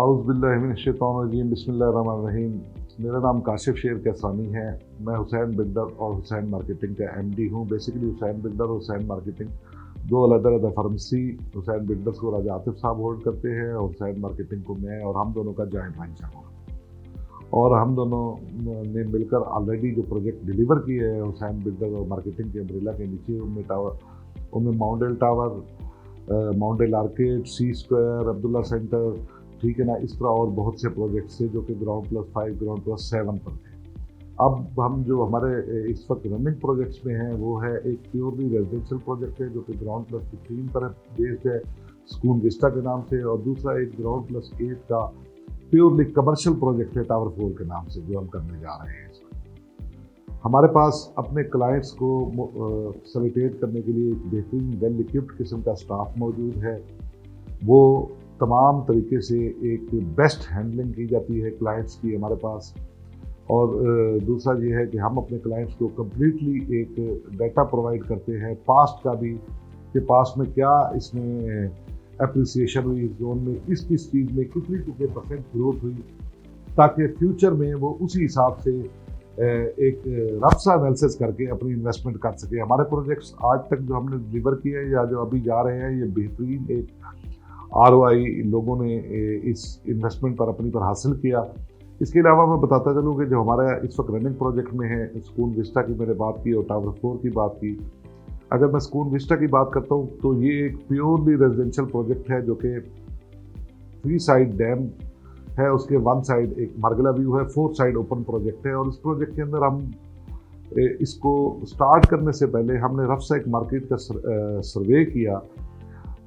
आउज़ुबिल्लाहिमिनश्शैतानिर्रजीम बिस्मिल्लाहिर्रहमानिर्रहीम। मेरा नाम काशिफ शेर कैसानी है। मैं हुसैन बिल्डर और हुसैन मार्केटिंग का एमडी हूँ। बेसिकली हुसैन बिल्डर और हुसैन मार्केटिंग दो अलग-अलग फर्म्स थी। हुसैन बिल्डर्स को राजा आतिफ साहब होल्ड करते हैं और हुसैन मार्केटिंग को मैं, और हम दोनों का जॉइंट वेंचर होगा। और हम दोनों ने मिलकर ऑलरेडी जो प्रोजेक्ट डिलीवर किए हैं हुसैन बिल्डर और मार्केटिंग के अम्ब्रेला के नीचे, उनमें माउंटेन टावर, माउंटेन आर्केड, सी स्क्वायर, अब्दुल्ला सेंटर, ठीक है ना, इस तरह और बहुत से प्रोजेक्ट्स थे जो कि ग्राउंड+5, ग्राउंड+7 पर थे। अब हम जो हमारे इस वक्त रनिंग प्रोजेक्ट्स में हैं वो है एक प्योरली रेजिडेंशियल प्रोजेक्ट है जो कि ग्राउंड+15 पर बेस्ड है स्कूल विस्टा के नाम से, और दूसरा एक ग्राउंड+8 का प्योरली कमर्शियल प्रोजेक्ट है टावर 4 के नाम से जो हम करने जा रहे हैं। हमारे पास अपने क्लाइंट्स को फैसिलिटेट करने के लिए एक बेहतरीन वेल इक्विप्ड किस्म का स्टाफ मौजूद है। वो तमाम तरीके से एक बेस्ट हैंडलिंग की जाती है क्लाइंट्स की हमारे पास। और दूसरा ये है कि हम अपने क्लाइंट्स को कम्प्लीटली एक डाटा प्रोवाइड करते हैं पास्ट का भी, कि पास्ट में क्या इसमें एप्रिसिएशन हुई, इस जोन में किस किस चीज़ में कितनी परसेंट ग्रोथ हुई, ताकि फ्यूचर में वो उसी हिसाब से एक रफ सा एनालिसिस करके अपनी इन्वेस्टमेंट कर सके। हमारे प्रोजेक्ट्स आज तक जो हमने डिलीवर किए हैं या जो अभी जा रहे हैं, ये बेहतरीन एक ROI लोगों ने इस इन्वेस्टमेंट पर अपनी पर हासिल किया। इसके अलावा मैं बताता चलूँ कि जो हमारा इस वक्त रनिंग प्रोजेक्ट में है, स्कूल विस्टा की मैंने बात की और टावर 4 की बात की। अगर मैं स्कूल विस्टा की बात करता हूँ तो ये एक प्योरली रेजिडेंशियल प्रोजेक्ट है जो कि 3 साइड डैम है, उसके 1 साइड एक मार्गला व्यू है, 4 साइड ओपन प्रोजेक्ट है। और इस प्रोजेक्ट के अंदर हम इसको स्टार्ट करने से पहले हमने रफ सा एक मार्केट का सर्वे किया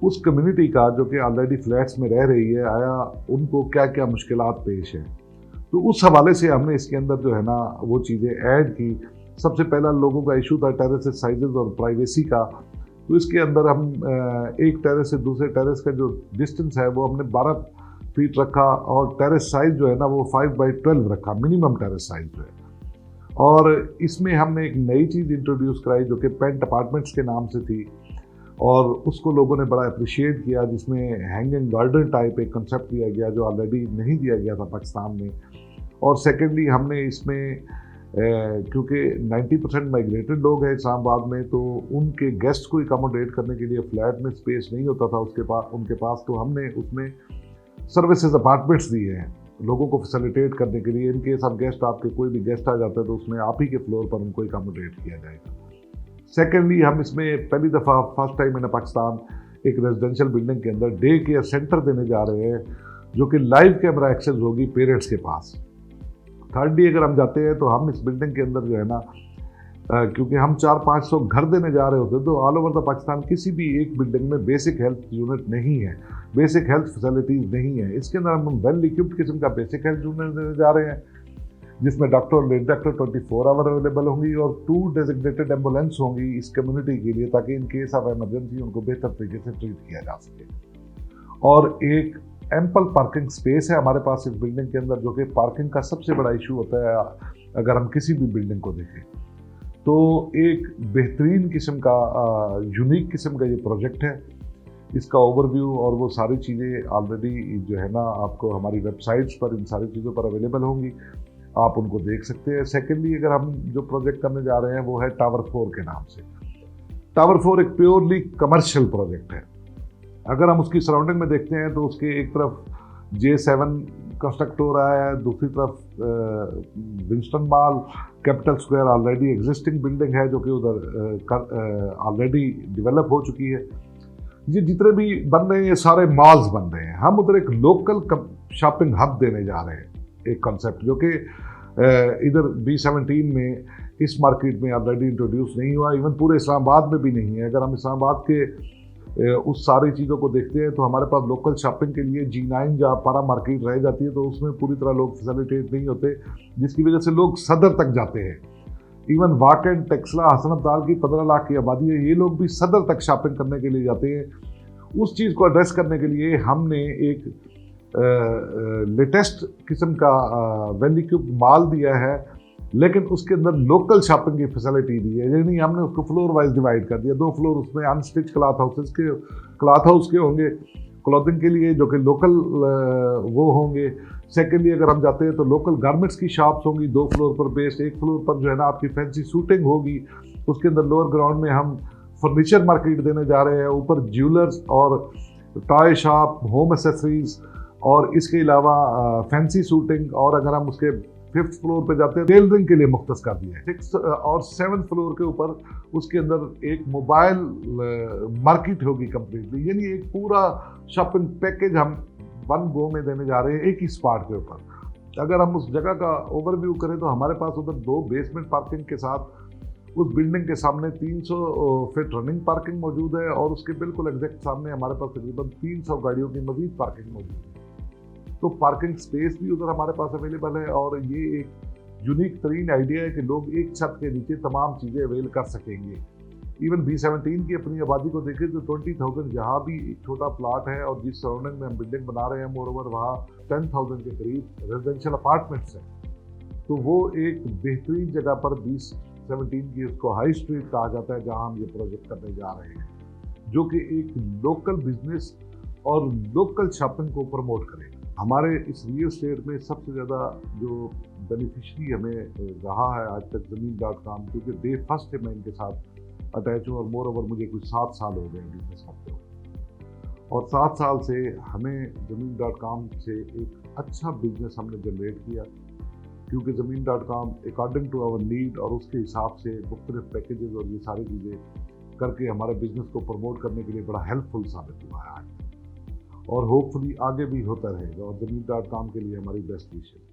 उस कम्युनिटी का जो कि ऑलरेडी फ्लैट्स में रह रही है, आया उनको क्या क्या मुश्किलात पेश हैं। तो उस हवाले से हमने इसके अंदर जो है ना वो चीज़ें ऐड की। सबसे पहला लोगों का इशू था टेरेस साइजेस और प्राइवेसी का। तो इसके अंदर हम एक टेरेस से दूसरे टेरेस का जो डिस्टेंस है वो हमने 12 फीट रखा, और टेरेस साइज जो है ना वो 5x12 रखा, मिनिमम टेरेस साइज जो है। और इसमें हमने एक नई चीज़ इंट्रोड्यूस कराई जो कि पेंट अपार्टमेंट्स के नाम से थी, और उसको लोगों ने बड़ा अप्रिशिएट किया, जिसमें हैंगिंग गार्डन टाइप एक कंसेप्ट दिया गया जो ऑलरेडी नहीं दिया गया था पाकिस्तान में। और सेकेंडली हमने इसमें क्योंकि 90% माइग्रेटेड लोग हैं इस्लामाबाद में, तो उनके गेस्ट को अकोमोडेट करने के लिए फ्लैट में स्पेस नहीं होता था उनके पास, तो हमने उसमें सर्विसेज अपार्टमेंट्स दिए हैं लोगों को फैसिलिटेट करने के लिए। इनकेस आप गेस्ट, आपके कोई भी गेस्ट आ जाता है तो उसमें आप ही के फ्लोर पर उनको अकोमोडेट किया जाएगा। सेकेंडली हम इसमें पहली दफ़ा फर्स्ट टाइम इन पाकिस्तान एक रेजिडेंशियल बिल्डिंग के अंदर डे केयर सेंटर देने जा रहे हैं जो कि लाइव कैमरा एक्सेस होगी पेरेंट्स के पास। थर्डली अगर हम जाते हैं तो हम इस बिल्डिंग के अंदर जो है ना क्योंकि हम 400-500 घर देने जा रहे होते हैं, तो ऑल ओवर द पाकिस्तान किसी भी एक बिल्डिंग में बेसिक हेल्थ यूनिट नहीं है, बेसिक हेल्थ फैसिलिटीज़ नहीं है। इसके अंदर हम वेल इक्विप्ड किस्म का बेसिक हेल्थ यूनिट देने जा रहे हैं जिसमें डॉक्टर और लेडी डॉक्टर 24 आवर अवेलेबल होंगी, और 2 डेजिग्नेटेड एम्बुलेंस होंगी इस कम्युनिटी के लिए, ताकि इन केस ऑफ इमरजेंसी उनको बेहतर तरीके से ट्रीट किया जा सके। और एक एम्पल पार्किंग स्पेस है हमारे पास इस बिल्डिंग के अंदर, जो कि पार्किंग का सबसे बड़ा इशू होता है अगर हम किसी भी बिल्डिंग को देखें। तो एक बेहतरीन किस्म का यूनिक किस्म का ये प्रोजेक्ट है। इसका ओवरव्यू और वो सारी चीज़ें ऑलरेडी जो है ना आपको हमारी वेबसाइट्स पर इन सारी चीज़ों पर अवेलेबल होंगी, आप उनको देख सकते हैं। सेकेंडली अगर हम जो प्रोजेक्ट करने जा रहे हैं वो है टावर 4 के नाम से। टावर 4 एक प्योरली कमर्शियल प्रोजेक्ट है। अगर हम उसकी सराउंडिंग में देखते हैं तो उसके एक तरफ J7 कंस्ट्रक्ट हो रहा है, दूसरी तरफ Winston mall, capital square already existing building है जो कि उधर ऑलरेडी डेवलप हो चुकी है। ये जितने भी बन रहे हैं ये सारे मॉल्स बन रहे हैं। हम उधर एक लोकल शॉपिंग हब देने जा रहे हैं, एक कॉन्सेप्ट जो कि इधर B17 में इस मार्केट में ऑलरेडी इंट्रोड्यूस नहीं हुआ, इवन पूरे इस्लामाबाद में भी नहीं है। अगर हम इस्लामाबाद के उस सारी चीज़ों को देखते हैं तो हमारे पास लोकल शॉपिंग के लिए G9 जहाँ पारा मार्केट रह जाती है, तो उसमें पूरी तरह लोग फैसिलिटेट नहीं होते, जिसकी वजह से लोग सदर तक जाते हैं। इवन वाकन, टेक्सला, हसन अब्दाल की 15 लाख की आबादी है, ये लोग भी सदर तक शॉपिंग करने के लिए जाते हैं। उस चीज़ को एड्रेस करने के लिए हमने एक लेटेस्ट किस्म का वेल इक्विप्ड मॉल दिया है, लेकिन उसके अंदर लोकल शॉपिंग की फैसिलिटी दी है। यानी हमने उसको फ्लोर वाइज डिवाइड कर दिया। 2 फ्लोर उसमें अनस्टिच क्लॉथ हाउस के होंगे, क्लॉथिंग के लिए जो कि लोकल वो होंगे। सेकेंडली अगर हम जाते हैं तो लोकल गारमेंट्स की शॉप्स होंगी 2 फ्लोर पर बेस्ड। एक फ्लोर पर जो है ना आपकी फैंसी सूटिंग होगी, उसके अंदर लोअर ग्राउंड में हम फर्नीचर मार्केट देने जा रहे हैं, ऊपर ज्वेलर्स और टॉय शॉप, होम एसेसरीज और इसके अलावा फैंसी सूटिंग। और अगर हम उसके 5th फ्लोर पे जाते हैं टेलरिंग के लिए मुख्तस कर दिया है। 6th और 7th फ्लोर के ऊपर उसके अंदर एक मोबाइल मार्केट होगी कंप्लीटली, यानी एक पूरा शॉपिंग पैकेज हम वन गो में देने जा रहे हैं एक ही स्पॉट के ऊपर। अगर हम उस जगह का ओवरव्यू करें तो हमारे पास उधर 2 बेसमेंट पार्किंग के साथ उस बिल्डिंग के सामने 300 फीट रनिंग पार्किंग मौजूद है, और उसके बिल्कुल एग्जैक्ट सामने हमारे पास तकरीबन 300 गाड़ियों की मजीद पार्किंग मौजूद है। तो पार्किंग स्पेस भी उधर हमारे पास अवेलेबल है, और ये एक यूनिक तरीन आइडिया है कि लोग एक छत के नीचे तमाम चीज़ें अवेल कर सकेंगे। इवन B17 की अपनी आबादी को देखें तो 20,000 जहाँ भी एक छोटा प्लाट है, और जिस सराउंडिंग में हम बिल्डिंग बना रहे हैं मोर ओवर वहाँ 10,000 के करीब रेजिडेंशियल अपार्टमेंट्स हैं। तो वो एक बेहतरीन जगह पर B17 की उसको हाई स्ट्रीट कहा जाता है, जहाँ हम ये प्रोजेक्ट करने जा रहे हैं, जो कि एक लोकल बिजनेस और लोकल शॉपिंग को प्रमोट करेगा। हमारे इस रियल एस्टेट में सबसे ज़्यादा जो बेनिफिशरी हमें रहा है आज तक ज़मीन.com, क्योंकि डे फर्स्ट है मैं इनके साथ अटैच हूँ, और मोर ओवर मुझे कुछ 7 साल हो गए बिजनेस करते हुए, और 7 साल से हमें ज़मीन.com से एक अच्छा बिजनेस हमने जनरेट किया, क्योंकि ज़मीन.com अकॉर्डिंग टू आवर नीड और उसके हिसाब से मुख्तलिफ पैकेजेस और ये सारी चीज़ें करके हमारे बिजनेस को प्रमोट करने के लिए बड़ा हेल्पफुल साबित हुआ है आज, और होपफुली आगे भी होता रहेगा, और ज़मीन.com के लिए हमारी बेस्ट विशेस।